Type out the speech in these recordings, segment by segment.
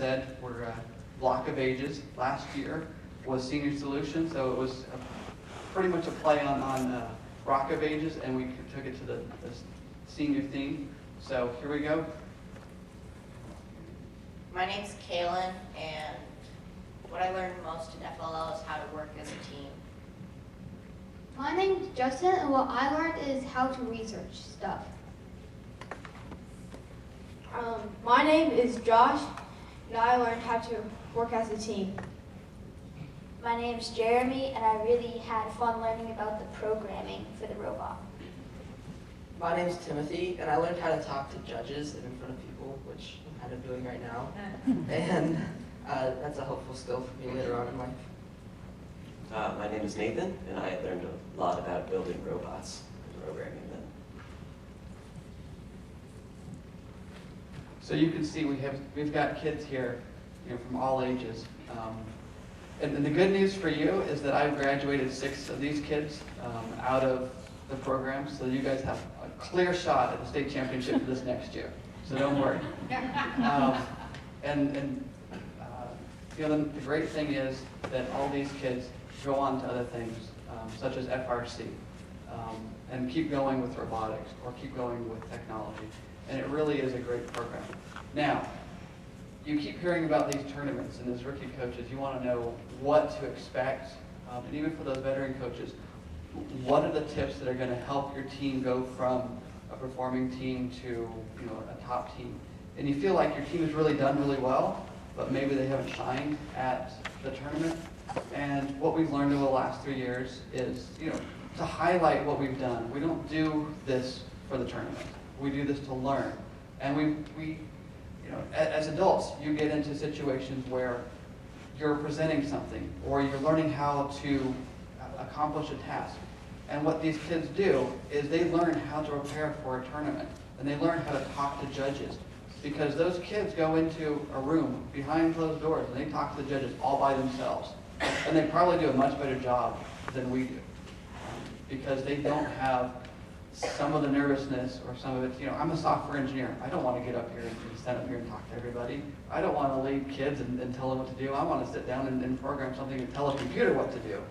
said, we're a block of ages. Last year was Senior Solution, so it was pretty much a play on Rock of Ages, and we took it to the senior theme. So here we go. My name's Kaylin, and what I learned most in FLL is how to work as a team. My name's Justin, and what I learned is how to research stuff. My name is Josh, and I learned how to work as a team. My name's Jeremy, and I really had fun learning about the programming for the robot. My name's Timothy, and I learned how to talk to judges and in front of people, which I'm kind of doing right now. And that's a helpful skill for me later on in life. My name is Nathan, and I learned a lot about building robots and programming them. So you can see we've got kids here, from all ages. And the good news for you is that I've graduated 6 of these kids out of the program, so you guys have a clear shot at the state championship this next year. So don't worry. The great thing is that all these kids go on to other things, such as FRC, and keep going with robotics or keep going with technology. And it really is a great program. Now, you keep hearing about these tournaments, and as rookie coaches, you want to know what to expect. And even for those veteran coaches, what are the tips that are going to help your team go from a performing team to a top team? And you feel like your team has really done really well, but maybe they haven't shined at the tournament. And what we've learned over the last 3 years is, to highlight what we've done. We don't do this for the tournament. We do this to learn. And as adults, you get into situations where you're presenting something or you're learning how to accomplish a task. And what these kids do is they learn how to prepare for a tournament, and they learn how to talk to judges. Because those kids go into a room behind closed doors and they talk to the judges all by themselves. And they probably do a much better job than we do. Because they don't have some of the nervousness or some of it. I'm a software engineer. I don't want to get up here and stand up here and talk to everybody. I don't want to lead kids and tell them what to do. I want to sit down and program something and tell a computer what to do.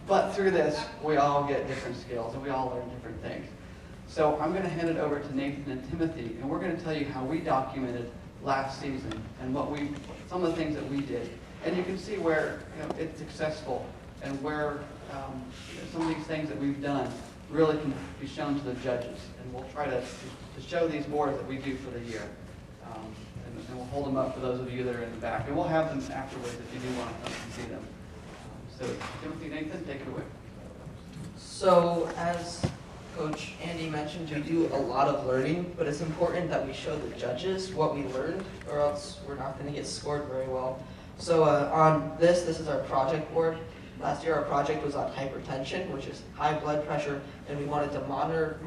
But through this, we all get different skills and we all learn different things. So I'm going to hand it over to Nathan and Timothy, and we're going to tell you how we documented last season and some of the things that we did. And you can see where it's successful and where some of these things that we've done really can be shown to the judges. And we'll try to show these boards that we do for the year. And we'll hold them up for those of you that are in the back. And we'll have them afterwards if you do want to come and see them. So Timothy, Nathan, take it away. So as Coach Andy mentioned, we do a lot of learning, but it's important that we show the judges what we learned, or else we're not going to get scored very well. So on this is our project board. Last year our project was on hypertension, which is high blood pressure, and we wanted to monitor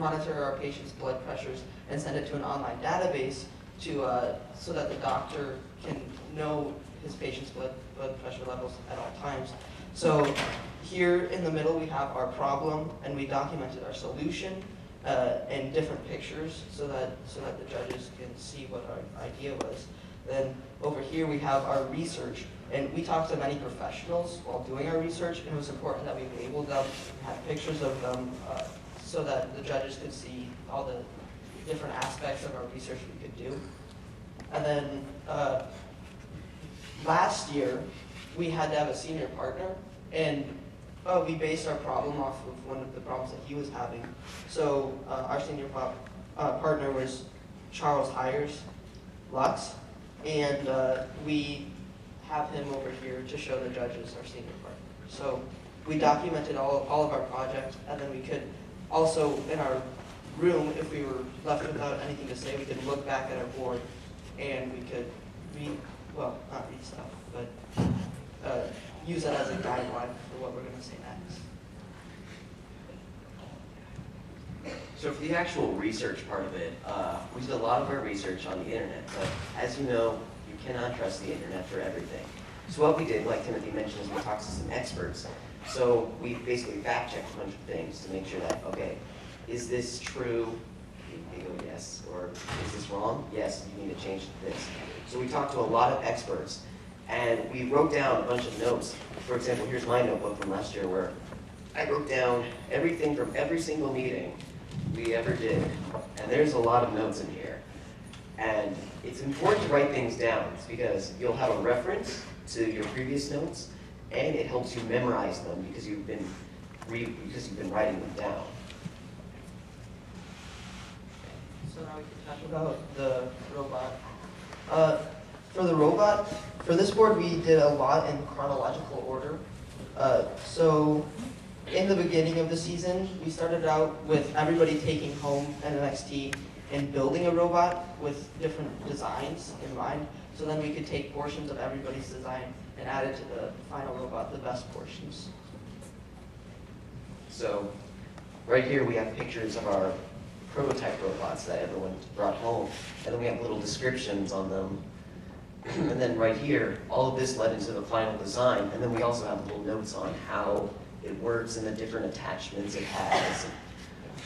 our patients' blood pressures and send it to an online database so that the doctor can know his patient's blood pressure levels at all times. So here in the middle we have our problem, and we documented our solution in different pictures so that the judges can see what our idea was. Then over here we have our research, and we talked to many professionals while doing our research, and it was important that we labeled them, had pictures of them, so that the judges could see all the different aspects of our research we could do. And then last year we had to have a senior partner, and we based our problem off of one of the problems that he was having. So our senior partner was Charles Hires Lux, and we have him over here to show the judges our senior partner. So we documented all of our projects, and then we could also, in our room, if we were left without anything to say, we could look back at our board and we could not read stuff, but use that as a guideline for what we're going to say next. So for the actual research part of it, we did a lot of our research on the internet, but as you know, you cannot trust the internet for everything. So what we did, like Timothy mentioned, is we talked to some experts. So we basically fact-checked a bunch of things to make sure that, okay, is this true? They go, yes. Or, is this wrong? Yes, you need to change this. So we talked to a lot of experts, and we wrote down a bunch of notes. For example, here's my notebook from last year where I wrote down everything from every single meeting we ever did. And there's a lot of notes in here. And it's important to write things down because you'll have a reference to your previous notes, and it helps you memorize them because you've been writing them down. So now we can talk about the robot. For the robot, for this board we did a lot in chronological order. So in the beginning of the season, we started out with everybody taking home an NXT and building a robot with different designs in mind. So then we could take portions of everybody's design and add it to the final robot, the best portions. So right here we have pictures of our prototype robots that everyone brought home, and then we have little descriptions on them. And then right here, all of this led into the final design, and then we also have little notes on how it works and the different attachments it has, and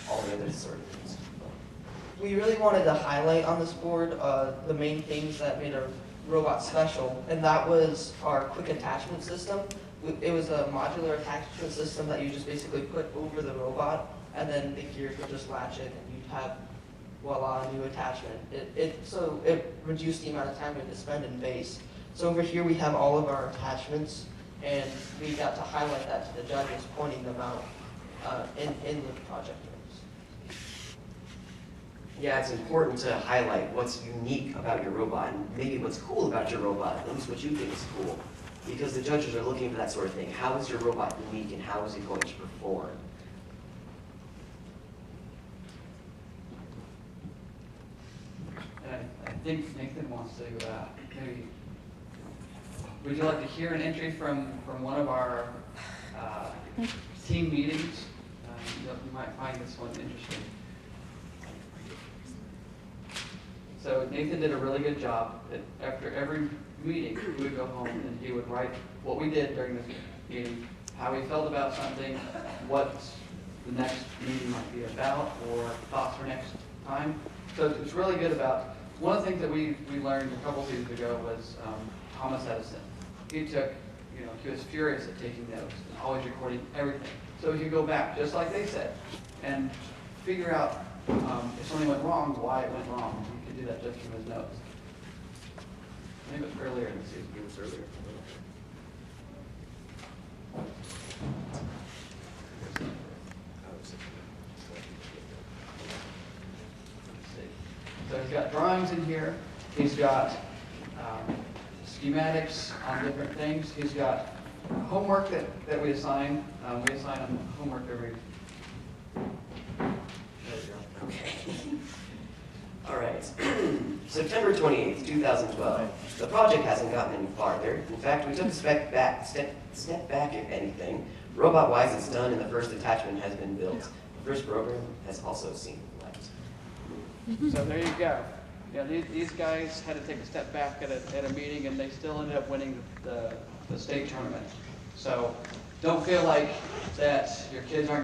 all the other sort of things. We really wanted to highlight on this board the main things that made our robot special, and that was our quick attachment system. It was a modular attachment system that you just basically put over the robot, and then the gears would just latch it, and you'd have, voila, a new attachment. So it reduced the amount of time we had to spend in base. So over here we have all of our attachments, and we got to highlight that to the judges, pointing them out in the project rooms. Yeah, it's important to highlight what's unique about your robot and maybe what's cool about your robot, at least what you think is cool. Because the judges are looking for that sort of thing. How is your robot unique and how is it going to perform? And I think Nathan wants to maybe, would you like to hear an entry from one of our team meetings? You might find this one interesting. So Nathan did a really good job. After every meeting, he would go home and he would write what we did during this meeting, how he felt about something, what the next meeting might be about, or thoughts for next time. So it's really good about, one of the things that we learned a couple seasons ago was Thomas Edison. He took, he was furious at taking notes and always recording everything. So he could go back, just like they said, and figure out if something went wrong, why it went wrong. He could do that just from his notes. I think it was earlier in the season. It was earlier. So he's got drawings in here. He's got schematics on different things. He's got homework that we assign. We assign him homework every. There you go. Okay. All right. September 28th, 2012. The project hasn't gotten any farther. In fact, we took a step back, if anything. Robot-wise, it's done, and the first attachment has been built. The first program has also seen light. So there you go. Yeah, these guys had to take a step back at a meeting, and they still ended up winning the state tournament. So don't feel like that your kids aren't